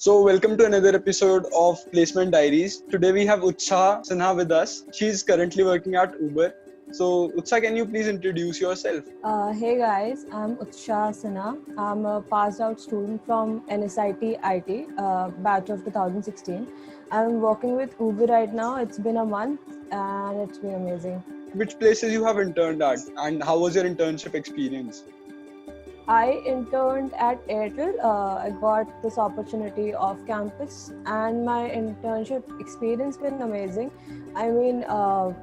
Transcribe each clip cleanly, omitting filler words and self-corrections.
Welcome to another episode of Placement Diaries. Today we have Utsaha Sinha with us. She is currently working at Uber. So, Utsaha, can you please introduce yourself? Hey guys, I'm Utsha Sinha. I'm a passed out student from NSIT IT, batch of 2016. I'm working with Uber right now. It's been a month and it's been amazing. Which places you have interned at, and how was your internship experience? I interned at Airtel. I got this opportunity off campus, and my internship experience been amazing. I mean,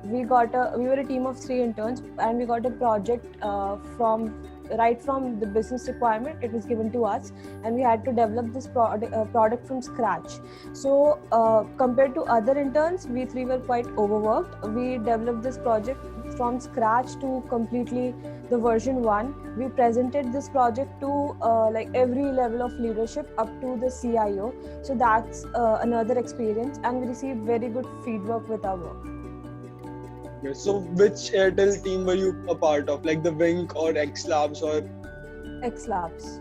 we were a team of 3 interns, and we got a project from the business requirement. It was given to us, and we had to develop this product from scratch. So, compared to other interns, we 3 were quite overworked. We developed this project from scratch to completely the version 1. We presented this project to every level of leadership up to the CIO. So that's another experience, and we received very good feedback with our work. Okay, so, which Airtel team were you a part of, like the Wink or X Labs or? X Labs.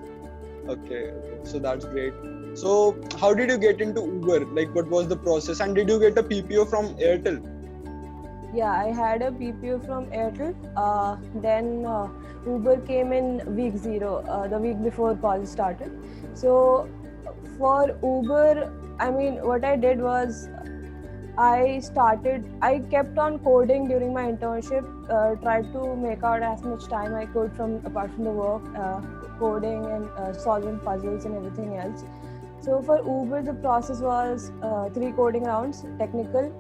Okay, so that's great. So, how did you get into Uber? Like, what was the process, and did you get a PPO from Airtel? Yeah, I had a PPO from Airtel. Then Uber came in week 0, the week before college started. So for Uber, I mean, what I did was I kept on coding during my internship, tried to make out as much time I could apart from the work, coding and solving puzzles and everything else. So for Uber, the process was 3 coding rounds, technical,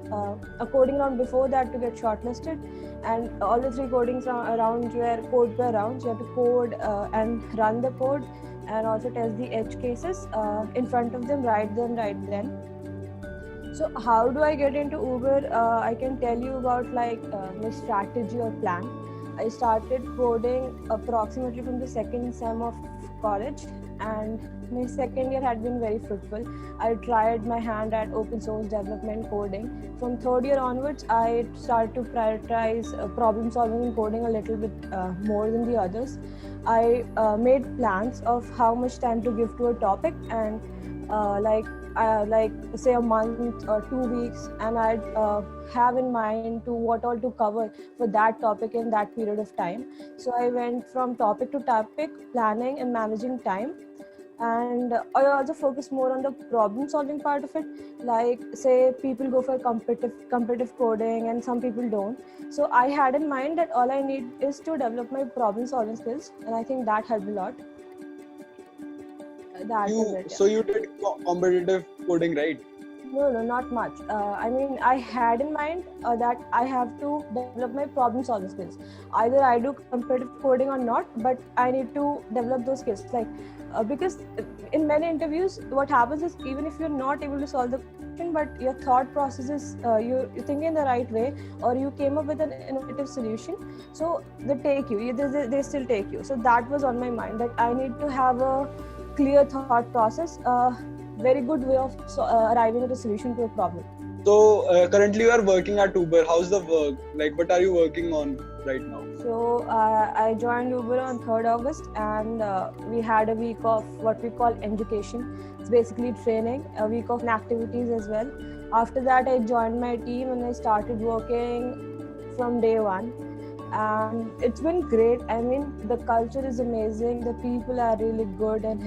a coding round before that to get shortlisted, and all the 3 coding rounds were code per round. So you have to code and run the code, and also test the edge cases in front of them, write them right then. So how do I get into Uber? I can tell you about my strategy or plan. I started coding approximately from the second sem of college, and my second year had been very fruitful. I tried my hand at open source development coding. From third year onwards, I started to prioritize problem solving and coding a little bit more than the others. I made plans of how much time to give to a topic, and say a month or 2 weeks, and I'd have in mind to what all to cover for that topic in that period of time. So I went from topic to topic, planning and managing time. And I also focus more on the problem solving part of it. Like, say people go for competitive coding and some people don't. So I had in mind that all I need is to develop my problem solving skills, and I think that helped a lot. So you did competitive coding, right? No, not much. I mean, I had in mind that I have to develop my problem solving skills. Either I do competitive coding or not, but I need to develop those skills. Because in many interviews, what happens is, even if you're not able to solve the question, but your thought process is you're thinking in the right way, or you came up with an innovative solution, so they take you. They still take you. So that was on my mind, that I need to have a clear thought process, very good way of arriving at a solution to a problem. So currently you are working at Uber. How's the work? Like, what are you working on right now? So I joined Uber on 3rd August, and we had a week of what we call education. It's basically training, a week of activities as well. After that, I joined my team and I started working from day 1. And it's been great. I mean, the culture is amazing, the people are really good and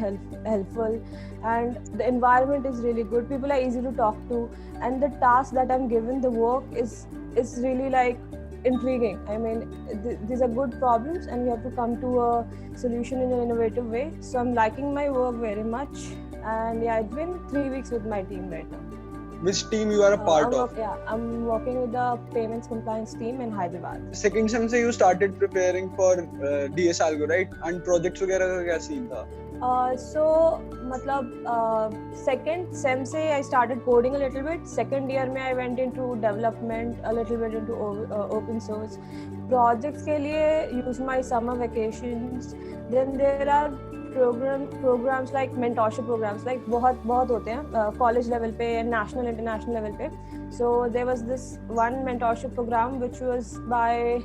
helpful, and the environment is really good. People are easy to talk to, and the task that I'm given, the work is really intriguing. I mean, these are good problems, and we have to come to a solution in an innovative way. So I'm liking my work very much, and yeah, it's been 3 weeks with my team right now. Which team you are a part of? I'm working with the payments compliance team in Hyderabad. Second sem se you started preparing for DS Algo, right? And projects वगैरह का क्या scene था? Second sem se I started coding a little bit. Second year mein I went into development, a little bit into open source. Projects के लिए use my summer vacations. Then there are programs like mentorship programs, like बहुत होते हैं college level पे and national international level पे. So there was this one mentorship program which was by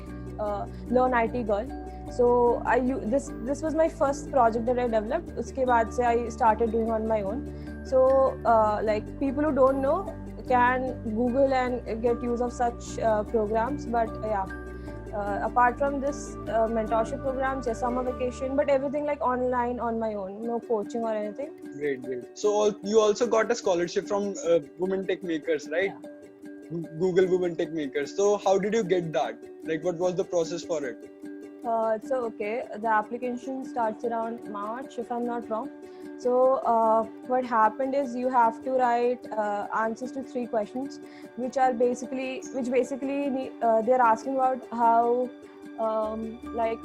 Learn IT Girl. So this was my first project that I developed. Uske baad se I started doing on my own. So like people who don't know can Google and get use of such programs. But apart from this mentorship programs, summer vacation, but everything like online on my own, no coaching or anything. Great. So you also got a scholarship from Women Tech Makers, right? Yeah. Google Women Tech Makers. So how did you get that? Like, what was the process for it? So okay, the application starts around March, if I'm not wrong. So what happened is you have to write answers to 3 questions, which basically they're asking about how like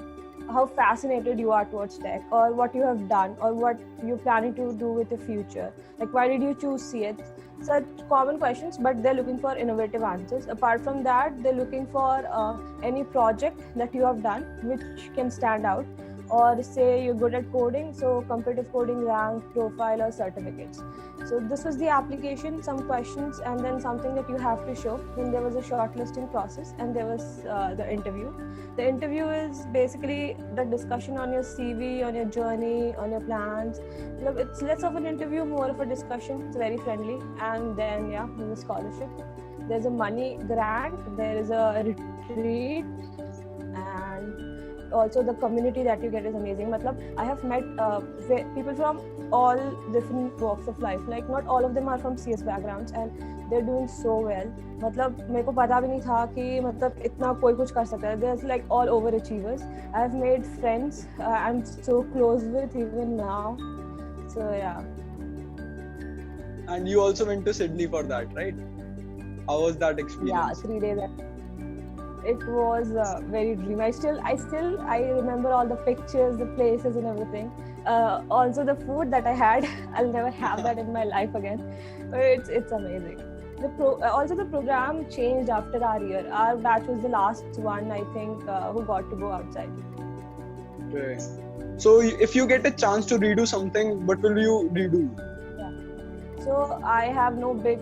how fascinated you are towards tech, or what you have done, or what you're planning to do with the future. Like, why did you choose CS? Such common questions, but they're looking for innovative answers. Apart from that, they're looking for any project that you have done which can stand out, or say you're good at coding, so competitive coding rank, profile, or certificates. So this was the application, some questions, and then something that you have to show. Then there was a shortlisting process, and there was the interview. The interview is basically the discussion on your CV, on your journey, on your plans. It's less of an interview, more of a discussion. It's very friendly. And then there's a scholarship. There's a money grant. There is a retreat, and also the community that you get is amazing. Matlab, I have met people from all different walks of life. Like, not all of them are from CS backgrounds, and they're doing so well. मतलब मेरे को पता भी नहीं था कि मतलब इतना कोई कुछ कर सकता है. There's like all overachievers. I have made friends I'm so close with even now. So yeah. And you also went to Sydney for that, right? How was that experience? Yeah, 3 days. It was very dream. I still remember all the pictures, the places, and everything. Also the food that I had, I'll never have that in my life again. But it's amazing. Also the program changed after our year. Our batch was the last one, I think, who got to go outside. Okay. So if you get a chance to redo something, what will you redo? Yeah. So I have no big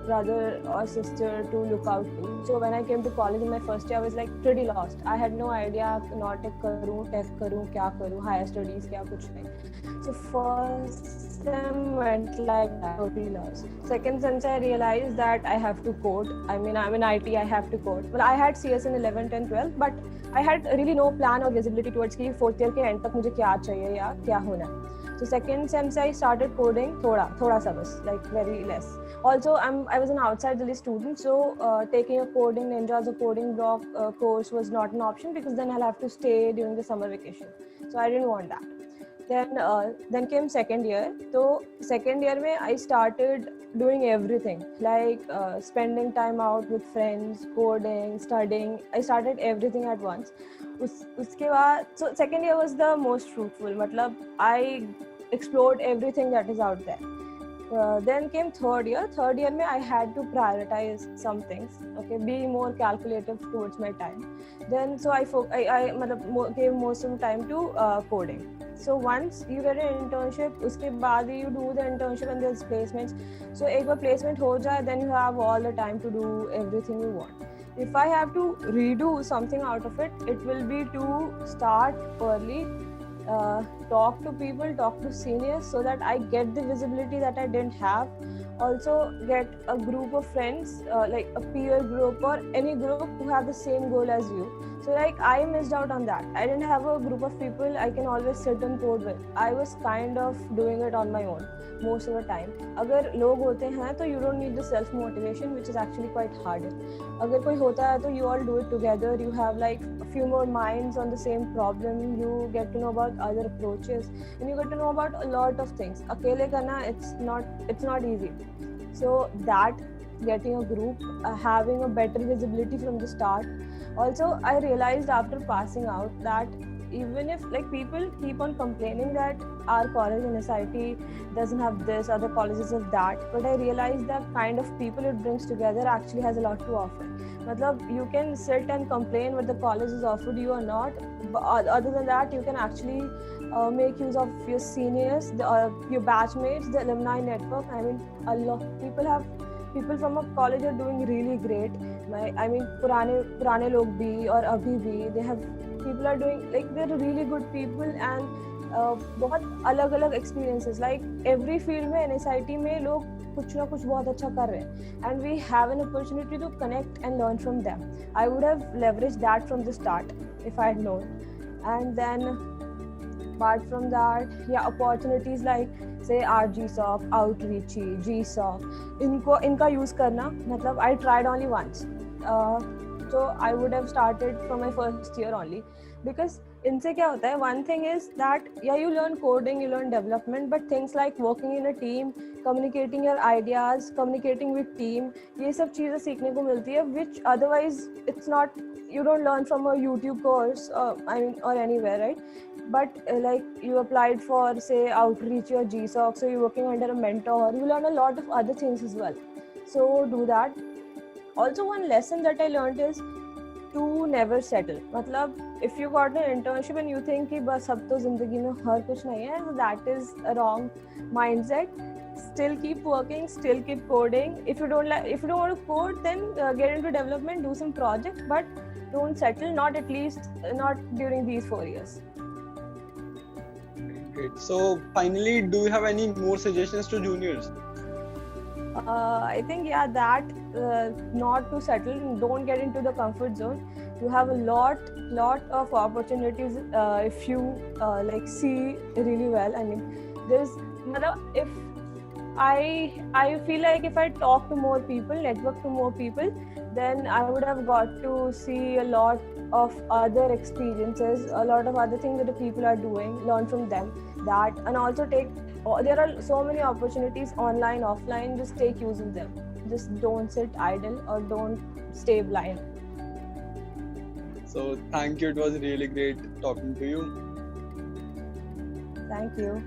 brother or sister to look out to. So when I came to college in my first year, I was like pretty lost. I had no idea tech karu, kya karu, higher studies, kya kuch nahi. So first sem went like that, totally lost. Second sem I realized that I have to code. I mean, I'm in IT, I have to code. Well, I had CS in 11, 10, 12, but I had really no plan or visibility towards कि fourth year के end तक मुझे क्या चाहिए या क्या होना है. So second sem I started coding थोड़ा सा बस, like very less. Also, I was an outside release student, so taking a coding ninja as a coding block course was not an option, because then I'll have to stay during the summer vacation. So I didn't want that. Then came second year. So second year mein I started doing everything, like spending time out with friends, coding, studying. I started everything at once. Uske baad, so second year was the most fruitful. Matlab, I explored everything that is out there. Then came third year. Third year, I had to prioritize some things. Okay, be more calculative towards my time. Then so I gave most of the time to coding. So once you get an internship, uske baad you do the internship and there's placements. So एक बार placement हो जाए, then you have all the time to do everything you want. If I have to redo something out of it, it will be to start early. Talk to people, talk to seniors, so that I get the visibility that I didn't have. Also get a group of friends, like a peer group or any group who have the same goal as you. So like I missed out on that. I didn't have a group of people I can always sit and code with. I was kind of doing it on my own most of the time. अगर लोग होते हैं तो you don't need the self motivation, which is actually quite hard. अगर कोई होता है तो you all do it together. You have like a few more minds on the same problem. You get to know about other approaches, and you get to know about a lot of things. अकेले करना it's not easy. So that getting a group, having a better visibility from the start. Also, I realized after passing out that even if like people keep on complaining that our college in SIT doesn't have this, other colleges have that, but I realized that kind of people it brings together actually has a lot to offer. Matlab, you can sit and complain what the college has offered you or not, but other than that you can actually make use of your seniors, your batchmates, the alumni network. I mean, a lot people from a college are doing really great. I mean, पुराने लोग भी और अभी भी, they have people are doing, like they're really good people and बहुत अलग अलग experiences, like every field में NSIT में लोग कुछ ना कुछ बहुत अच्छा कर रहे हैं and we have an opportunity to connect and learn from them. I would have leveraged that from the start if I had known. And then apart from that, yeah, opportunities like say RGSOC, Outreachy, GSOC, इनका use करना, मतलब I tried only once. So I would have started from my first year only, because इनसे क्या होता है, one thing is that yeah, you learn coding, you learn development, but things like working in a team, communicating your ideas, communicating with team, ये सब चीज़ें सीखने को मिलती है, which otherwise it's not, you don't learn from a YouTube course or anywhere, right? But like you applied for say Outreach or GSOC, so you're working under a mentor, you learn a lot of other things as well. So do that. Also, one lesson that I learned is to never settle. मतलब if you got an internship and you think कि बस अब तो जिंदगी में हर कुछ नहीं है, so that is a wrong mindset. Still keep working, still keep coding. If you don't want to code, then get into development, do some projects, but don't settle. Not during these 4 years. Great. So finally, do you have any more suggestions to juniors? I think that not to settle, don't get into the comfort zone. You have a lot of opportunities if you like see really well. I mean, if I feel like if I talk to more people, network to more people, then I would have got to see a lot of other experiences, a lot of other things that the people are doing, learn from them, that, and also there are so many opportunities online, offline, just take use of them. Just don't sit idle or don't stay blind. So thank you, it was really great talking to you. Thank you.